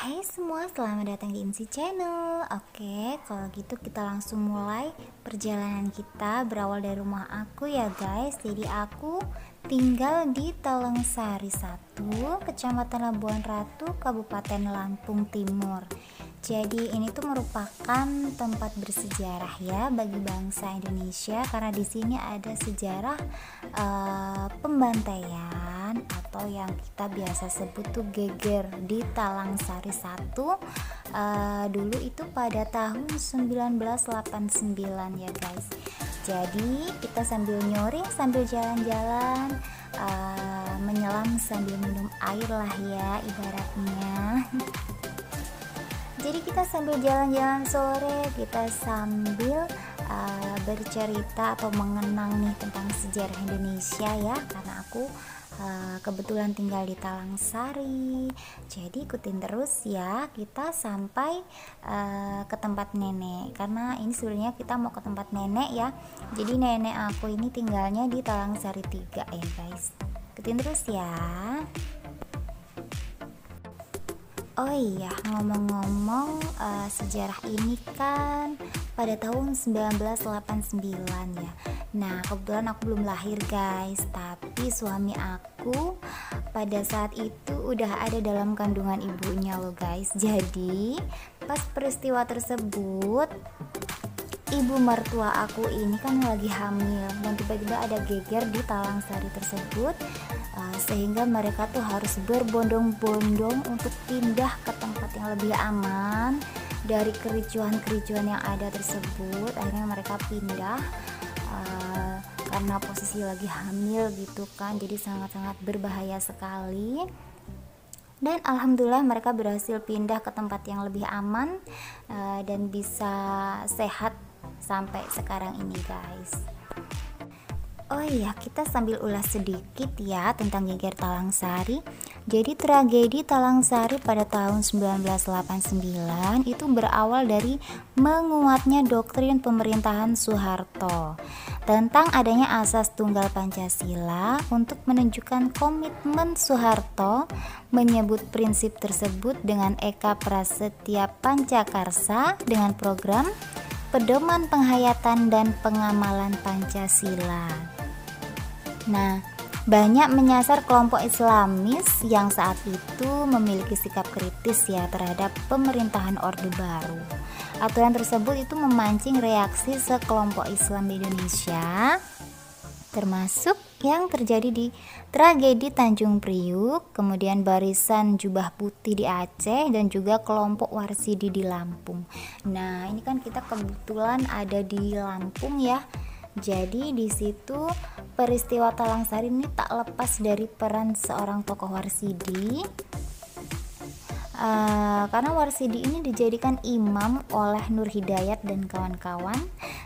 Hai semua, selamat datang di IMSI Channel. Oke, kalau gitu kita langsung mulai perjalanan kita. Berawal dari rumah aku ya guys. Jadi aku tinggal di Talangsari 1, Kecamatan Labuan Ratu, Kabupaten Lampung Timur. Jadi ini tuh merupakan tempat bersejarah ya bagi bangsa Indonesia, karena di sini ada sejarah pembantaian atau yang kita biasa sebut tuh geger di Talangsari 1 dulu itu pada tahun 1989 ya guys. Jadi kita sambil nyori, sambil jalan-jalan, menyelam sambil minum air lah ya ibaratnya. Jadi kita sambil jalan-jalan sore, kita sambil bercerita atau mengenang nih tentang sejarah Indonesia ya, karena aku kebetulan tinggal di Talangsari. Jadi ikutin terus ya, kita sampai ke tempat nenek, karena ini sebenarnya kita mau ke tempat nenek ya. Jadi nenek aku ini tinggalnya di Talangsari 3 ya guys. Ikutin terus ya. Oh iya, ngomong-ngomong sejarah ini kan pada tahun 1989 ya. Nah, kebetulan aku belum lahir guys, tapi suami aku pada saat itu udah ada dalam kandungan ibunya loh guys. Jadi, pas peristiwa tersebut, ibu mertua aku ini kan lagi hamil dan tiba-tiba ada geger di Talangsari tersebut, sehingga mereka tuh harus berbondong-bondong untuk pindah ke tempat yang lebih aman dari kericuhan-kericuhan yang ada tersebut. Akhirnya mereka pindah karena posisi lagi hamil gitu kan, jadi sangat-sangat berbahaya sekali. Dan alhamdulillah mereka berhasil pindah ke tempat yang lebih aman dan bisa sehat sampai sekarang ini guys. Oh iya, kita sambil ulas sedikit ya tentang geger Talangsari. Jadi tragedi Talangsari pada tahun 1989 itu berawal dari menguatnya doktrin pemerintahan Soeharto tentang adanya asas tunggal Pancasila. Untuk menunjukkan komitmen Soeharto menyebut prinsip tersebut dengan Eka Prasetya Pancakarsa dengan program pedoman penghayatan dan pengamalan Pancasila. Nah, banyak menyasar kelompok Islamis yang saat itu memiliki sikap kritis ya terhadap pemerintahan Orde Baru. Aturan tersebut itu memancing reaksi sekelompok Islam di Indonesia, termasuk yang terjadi di tragedi Tanjung Priuk, kemudian Barisan Jubah Putih di Aceh, dan juga kelompok Warsidi di Lampung. Nah, ini kan kita kebetulan ada di Lampung ya. Jadi di situ peristiwa Talangsari ini tak lepas dari peran seorang tokoh Warsidi. Karena Warsidi ini dijadikan imam oleh Nur Hidayat dan kawan-kawan.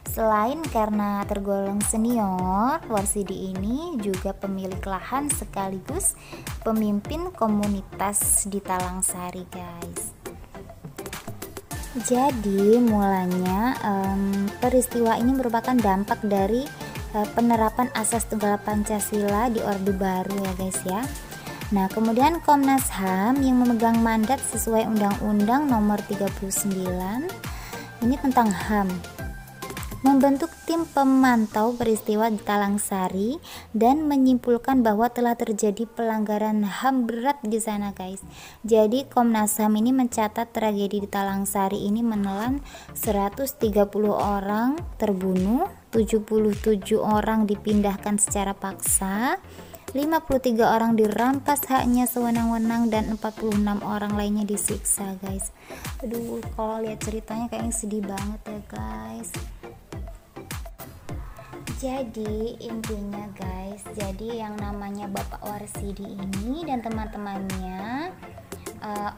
Selain karena tergolong senior, Warsidi ini juga pemilik lahan sekaligus pemimpin komunitas di Talangsari guys. Jadi mulanya peristiwa ini merupakan dampak dari penerapan asas tunggal Pancasila di Orde Baru ya guys ya. Nah, kemudian Komnas HAM yang memegang mandat sesuai Undang-Undang Nomor 39 ini tentang HAM membentuk tim pemantau peristiwa di Talangsari dan menyimpulkan bahwa telah terjadi pelanggaran HAM berat di sana guys. Jadi Komnas HAM ini mencatat tragedi di Talangsari ini menelan 130 orang terbunuh, 77 orang dipindahkan secara paksa, 53 orang dirampas haknya sewenang-wenang, dan 46 orang lainnya disiksa guys. Aduh, kalau lihat ceritanya kayaknya sedih banget ya guys. Jadi intinya guys, jadi yang namanya Bapak Warsidi ini dan teman-temannya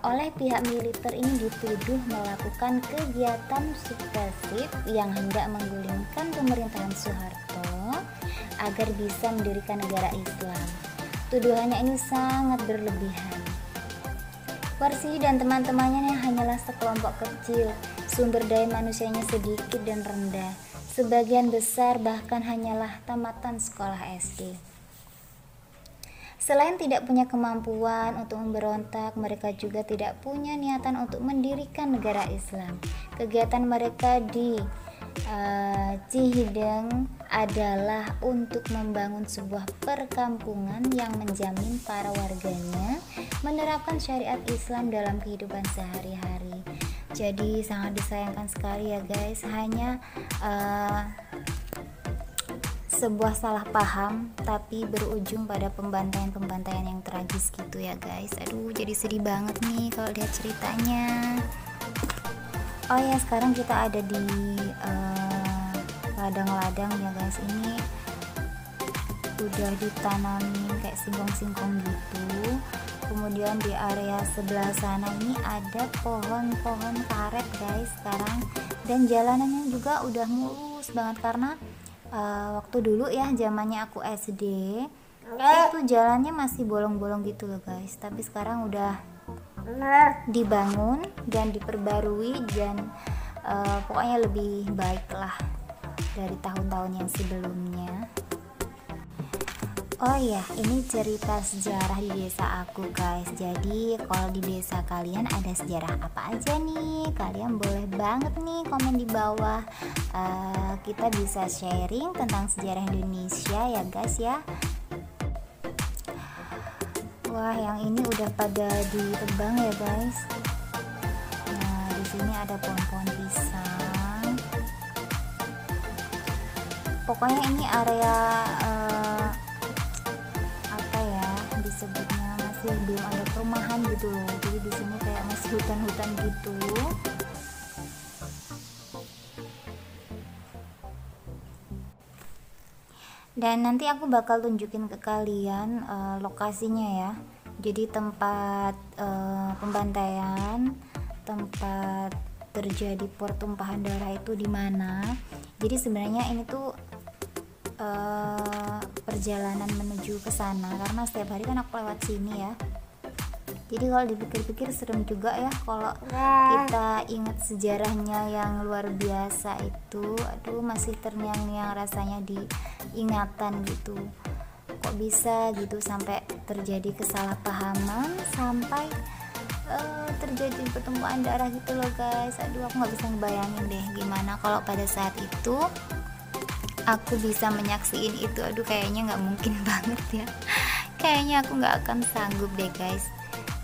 oleh pihak militer ini dituduh melakukan kegiatan subversif yang hendak menggulingkan pemerintahan Soeharto agar bisa mendirikan negara Islam. Tuduhannya ini sangat berlebihan. Warsidi dan teman-temannya hanyalah sekelompok kecil, sumber daya manusianya sedikit dan rendah. Sebagian besar bahkan hanyalah tamatan sekolah SD. Selain tidak punya kemampuan untuk memberontak, mereka juga tidak punya niatan untuk mendirikan negara Islam. Kegiatan mereka di Cihideng adalah untuk membangun sebuah perkampungan yang menjamin para warganya menerapkan syariat Islam dalam kehidupan sehari-hari. Jadi sangat disayangkan sekali ya guys, hanya sebuah salah paham tapi berujung pada pembantaian yang tragis gitu ya guys. Aduh, jadi sedih banget nih kalau lihat ceritanya. Oh ya, sekarang kita ada di ladang-ladang ya guys. Ini udah ditanamin kayak singkong-singkong gitu. Kemudian di area sebelah sana ini ada pohon-pohon karet guys sekarang, dan jalanannya juga udah mulus banget karena waktu dulu ya zamannya aku SD itu jalannya masih bolong-bolong gitu loh guys, tapi sekarang udah dibangun dan diperbarui dan pokoknya lebih baik lah dari tahun-tahun yang sebelumnya. Oh ya, ini cerita sejarah di desa aku guys. Jadi kalau di desa kalian ada sejarah apa aja nih? Kalian boleh banget nih komen di bawah. Kita bisa sharing tentang sejarah Indonesia ya guys ya. Wah, yang ini udah pada ditebang ya guys. Nah, di sini ada pohon-pohon pisang. Pokoknya ini area disebutnya masih belum ada perumahan gitu loh. Jadi di sini kayak masih hutan-hutan gitu. Dan nanti aku bakal tunjukin ke kalian lokasinya ya. Jadi tempat pembantaian, tempat terjadi pertumpahan darah itu di mana. Jadi sebenarnya ini tuh perjalanan menuju ke sana karena setiap hari kan aku lewat sini ya. Jadi kalau dipikir-pikir serem juga ya kalau kita ingat sejarahnya yang luar biasa itu. Aduh, masih terngiang-ngiang rasanya di ingatan gitu. Kok bisa gitu sampai terjadi kesalahpahaman sampai terjadi pertumpahan darah gitu loh guys. Aduh, aku nggak bisa ngebayangin deh gimana kalau pada saat itu aku bisa menyaksiin itu. Aduh, kayaknya nggak mungkin banget ya. Kayaknya aku nggak akan sanggup deh guys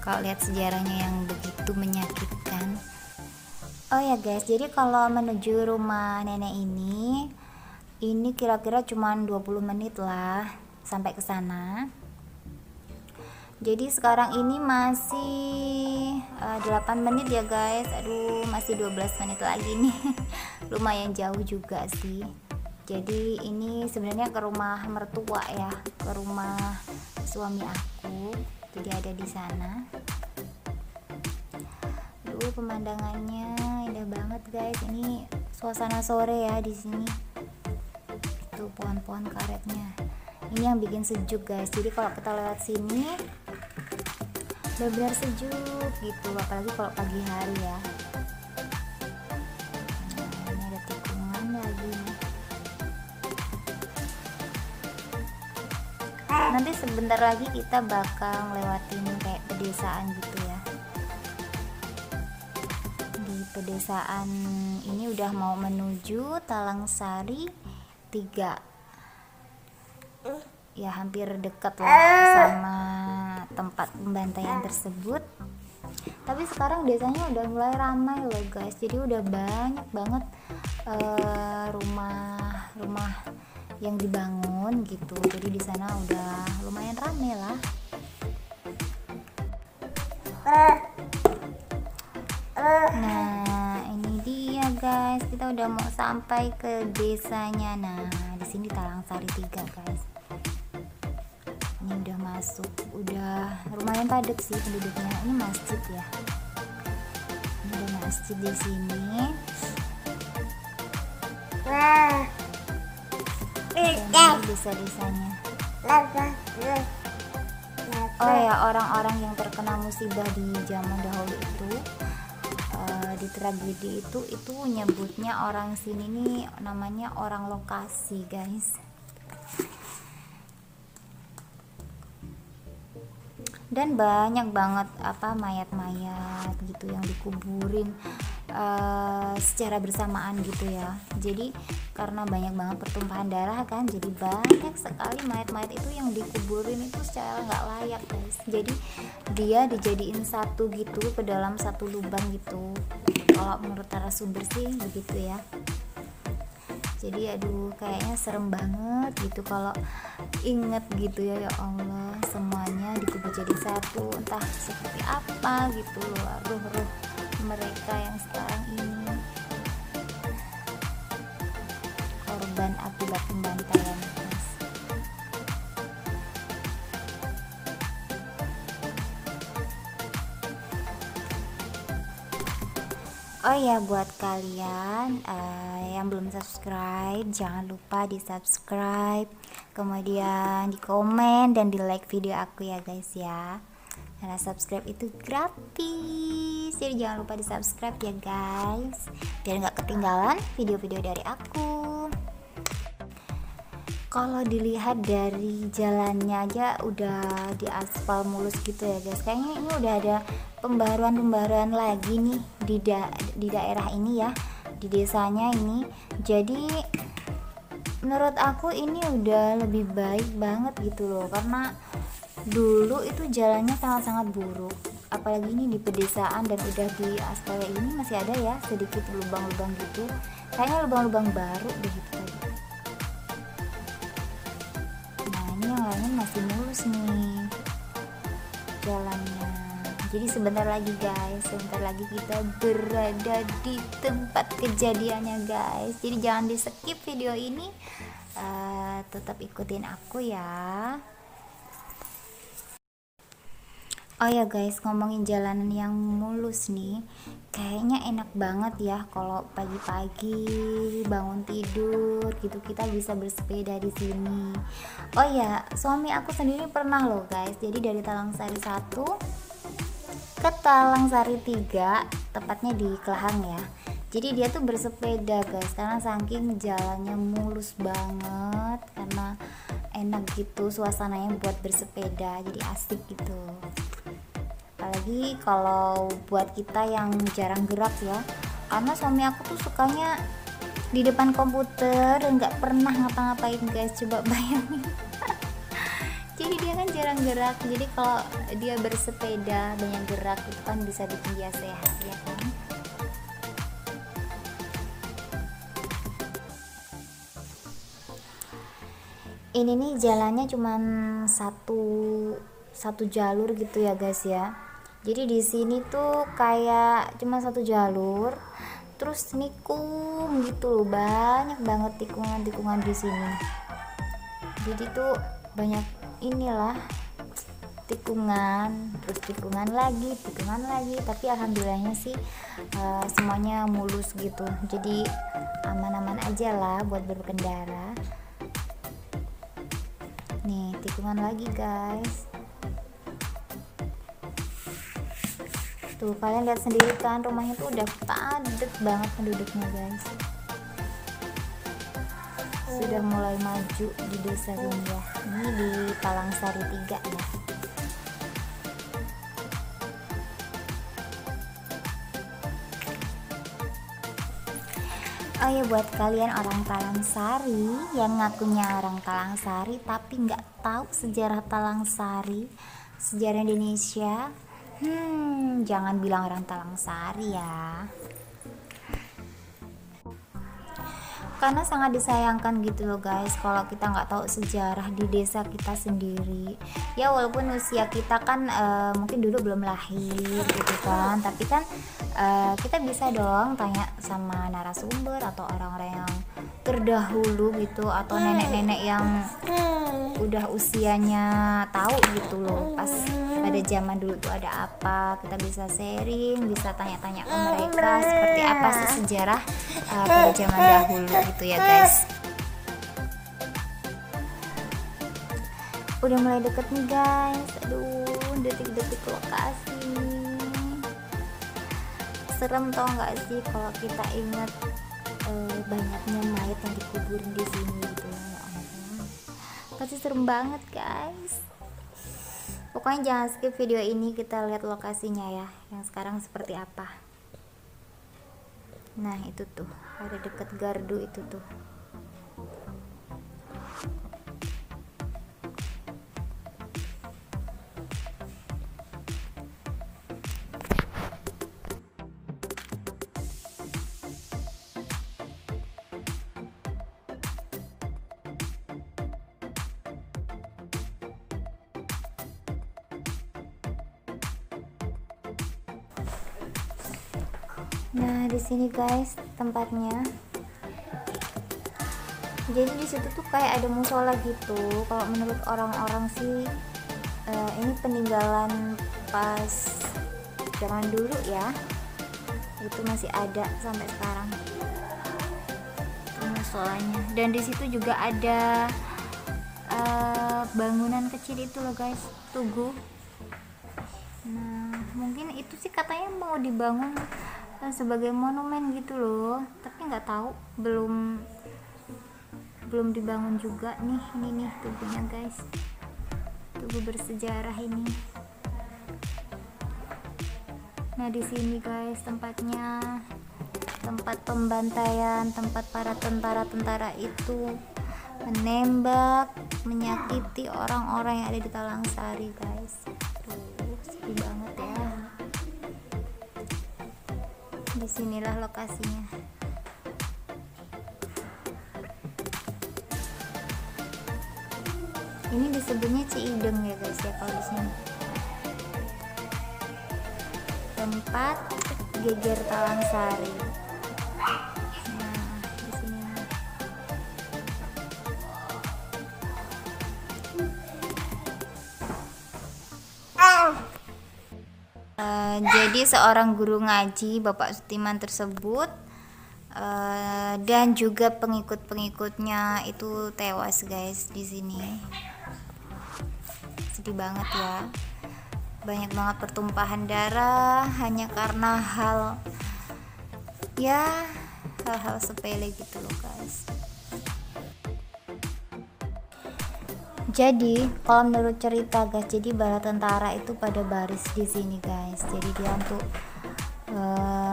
kalau lihat sejarahnya yang begitu menyakitkan. Oh ya guys, jadi kalau menuju rumah nenek ini kira-kira cuma 20 menit lah sampai ke sana. Jadi sekarang ini masih 8 menit ya guys. Aduh, masih 12 menit lagi nih. Lumayan jauh juga sih. Jadi ini sebenarnya ke rumah mertua ya, ke rumah suami aku. Jadi ada di sana. Duh, pemandangannya indah banget guys. Ini suasana sore ya di sini. Tuh pohon-pohon karetnya. Ini yang bikin sejuk guys. Jadi kalau kita lewat sini benar-benar sejuk gitu, apalagi kalau pagi hari ya. Nah, ini ada tikungan lagi. Nanti sebentar lagi kita bakal lewatin kayak pedesaan gitu ya. Di pedesaan ini udah mau menuju Talangsari 3. Ya hampir dekat lah sama tempat pembantaian tersebut. Tapi sekarang desanya udah mulai ramai loh guys. Jadi udah banyak banget rumah-rumah yang dibangun gitu. Jadi di sana udah lumayan rame lah. Nah, ini dia guys. Kita udah mau sampai ke desanya. Nah, di sini Talangsari 3 guys. Ini udah masuk. Udah lumayan padat sih penduduknya. Ini masjid ya. Ini ada masjid di sini. Dan bisa desanya. Oh ya, orang-orang yang terkena musibah di zaman dahulu itu, di tragedi itu nyebutnya orang sini nih namanya orang lokasi guys. dan banyak banget mayat-mayat gitu yang dikuburin secara bersamaan gitu ya. Jadi karena banyak banget pertumpahan darah kan, jadi banyak sekali mayat-mayat itu yang dikuburin itu secara nggak layak guys. Jadi dia dijadiin satu gitu ke dalam satu lubang gitu, kalau menurut narasumber sih begitu ya. Jadi aduh kayaknya serem banget gitu kalau inget gitu ya. Ya Allah, semuanya dikubur jadi satu, entah seperti apa gitu loh ruh-ruh mereka yang sekarang ini korban akibat pembantaian guys. Oh ya, buat kalian yang belum subscribe, jangan lupa di subscribe, kemudian di komen dan di like video aku ya guys ya, karena subscribe itu gratis. Jadi jangan lupa di subscribe ya guys, biar nggak ketinggalan video-video dari aku. Kalau dilihat dari jalannya aja udah diaspal mulus gitu ya guys. Kayaknya ini udah ada pembaruan lagi nih di daerah ini ya, di desanya ini. Jadi menurut aku ini udah lebih baik banget gitu loh, karena dulu itu jalannya sangat-sangat buruk, apalagi ini di pedesaan dan udah di aspal ini masih ada ya sedikit lubang-lubang gitu, kayaknya lubang-lubang baru deh gitu tadi. Yang lainnya masih mulus nih jalannya. Jadi sebentar lagi guys, sebentar lagi kita berada di tempat kejadiannya guys. Jadi jangan di skip video ini, tetap ikutin aku ya. Oh ya guys, ngomongin jalanan yang mulus nih, kayaknya enak banget ya kalau pagi-pagi bangun tidur gitu kita bisa bersepeda di sini. Oh ya, suami aku sendiri pernah loh guys. Jadi dari Talangsari 1 ke Talangsari 3, tepatnya di Kelahang ya. Jadi dia tuh bersepeda guys, karena saking jalannya mulus banget, karena enak gitu suasananya buat bersepeda, jadi asik gitu. Apalagi kalau buat kita yang jarang gerak ya, karena suami aku tuh sukanya di depan komputer dan nggak pernah ngapa-ngapain guys, coba bayangin. Jadi dia kan jarang gerak, jadi kalau dia bersepeda banyak gerak itu kan bisa bikin dia sehat ya kan. Ini nih jalannya cuman satu jalur gitu ya guys ya. Jadi di sini tuh kayak cuma satu jalur, terus nikung gitu loh, banyak banget tikungan di sini. Jadi tuh banyak inilah tikungan, terus tikungan lagi, tapi alhamdulillahnya sih semuanya mulus gitu. Jadi aman-aman aja lah buat berkendara. Nih tikungan lagi guys. Tuh kalian lihat sendiri kan, rumahnya tuh udah padat banget penduduknya guys. Sudah mulai maju di desa ini ya. Ini di Talangsari 3 ya. Oh ya, buat kalian orang Talangsari yang ngakunya orang Talangsari tapi nggak tahu sejarah Talangsari, sejarah Indonesia, jangan bilang orang Talangsari ya, karena sangat disayangkan gitu loh guys kalau kita nggak tahu sejarah di desa kita sendiri ya. Walaupun usia kita kan mungkin dulu belum lahir gitu kan, tapi kan kita bisa dong tanya sama narasumber atau orang-orang yang terdahulu gitu, atau nenek-nenek yang udah usianya tahu gitu loh pas pada zaman dulu tuh ada apa. Kita bisa sharing, bisa tanya-tanya ke mereka seperti apa sih sejarah pada zaman dahulu gitu ya guys. Udah mulai deket nih guys, aduh detik-detik lokasi. Serem tau nggak sih kalau kita ingat banyaknya mayat yang dikuburin di sini gitu ya. Pasti serem banget guys. Pokoknya jangan skip video ini, kita lihat lokasinya ya, yang sekarang seperti apa. Nah itu tuh, ada deket gardu itu tuh. Nah di sini guys tempatnya. Jadi di situ tuh kayak ada musola gitu. Kalau menurut orang-orang sih ini peninggalan pas zaman dulu ya. Itu masih ada sampai sekarang musolanya. Dan di situ juga ada bangunan kecil itu loh guys, tugu. Nah mungkin itu sih katanya mau dibangun sebagai monumen gitu loh, tapi nggak tahu, belum dibangun juga nih. Ini nih tubuhnya guys, tubuh bersejarah ini. Nah di sini guys tempatnya, tempat pembantaian, tempat para tentara itu menembak, menyakiti orang-orang yang ada di Talangsari guys. Tuh sedih banget ya. Disinilah lokasinya. Ini disebutnya Ciideng ya guys ya kalau di sini. Tempat geger Talangsari. Nah, di sini. Jadi seorang guru ngaji Bapak Sutiman tersebut dan juga pengikut-pengikutnya itu tewas guys di sini. Sedih banget ya. Banyak banget pertumpahan darah hanya karena hal sepele gitu loh guys. Jadi kalau menurut cerita guys, jadi bala tentara itu pada baris di sini guys. Jadi dia untuk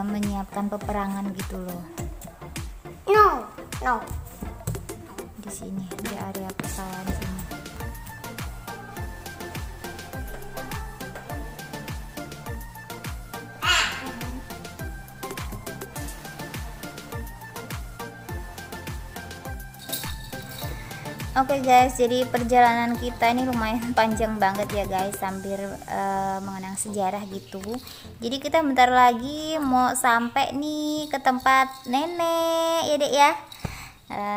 menyiapkan peperangan gitu loh. No. Di sini di area pesawat sini. Oke guys, jadi perjalanan kita ini lumayan panjang banget ya guys, sambil mengenang sejarah gitu. Jadi kita bentar lagi mau sampai nih ke tempat nenek ya dek ya.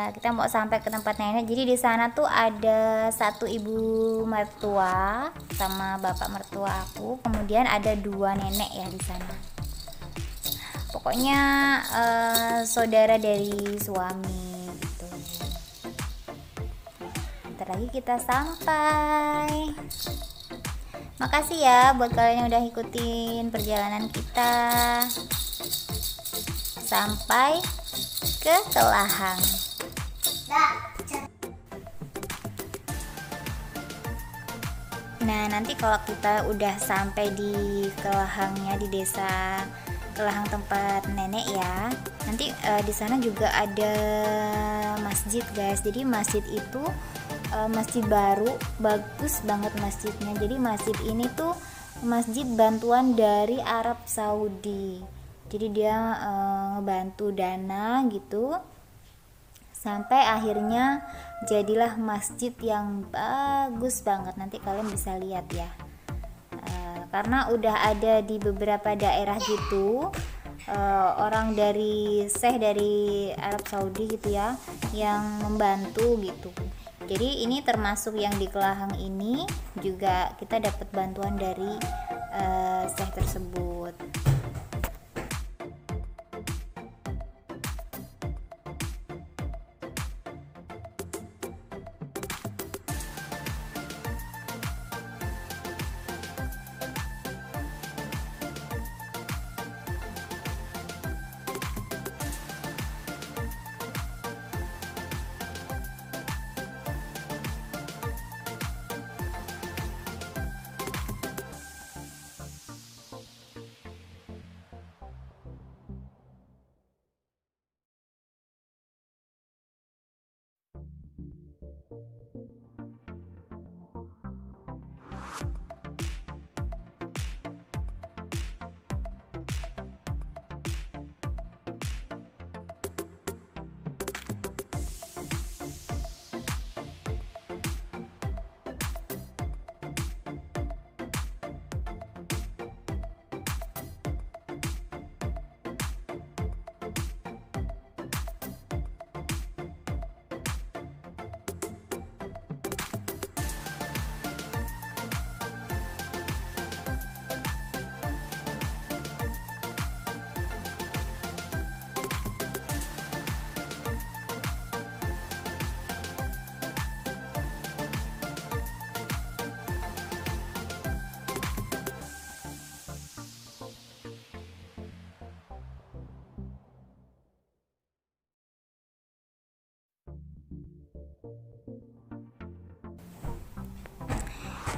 Kita mau sampai ke tempat nenek. Jadi di sana tuh ada satu ibu mertua sama bapak mertua aku, kemudian ada dua nenek ya di sana. Pokoknya saudara dari suami. Lagi kita sampai. Makasih ya buat kalian yang udah ikutin perjalanan kita sampai ke Kelahang. Nah nanti kalau kita udah sampai di Kelahangnya, di desa Kelahang tempat nenek ya, nanti di sana juga ada masjid guys. Jadi masjid itu masjid baru, bagus banget masjidnya. Jadi masjid ini tuh masjid bantuan dari Arab Saudi. Jadi dia ngebantu dana gitu, sampai akhirnya jadilah masjid yang bagus banget. Nanti kalian bisa lihat ya, karena udah ada di beberapa daerah gitu, orang dari dari Arab Saudi gitu ya, yang membantu gitu. Jadi ini termasuk yang di Kelahang ini juga kita dapat bantuan dari tersebut.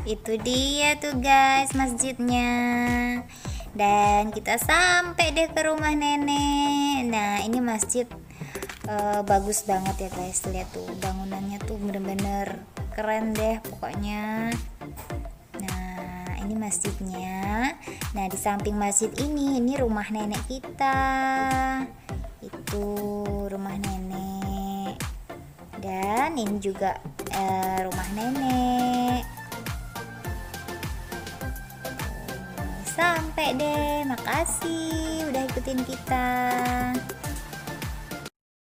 Itu dia tuh guys masjidnya. Dan kita sampai deh ke rumah nenek. Nah ini masjid bagus banget ya guys, lihat tuh bangunannya tuh bener-bener keren deh pokoknya. Nah ini masjidnya. Nah di samping masjid ini rumah nenek kita. Itu rumah nenek. Dan ini juga rumah nenek. Sampai deh, makasih udah ikutin kita.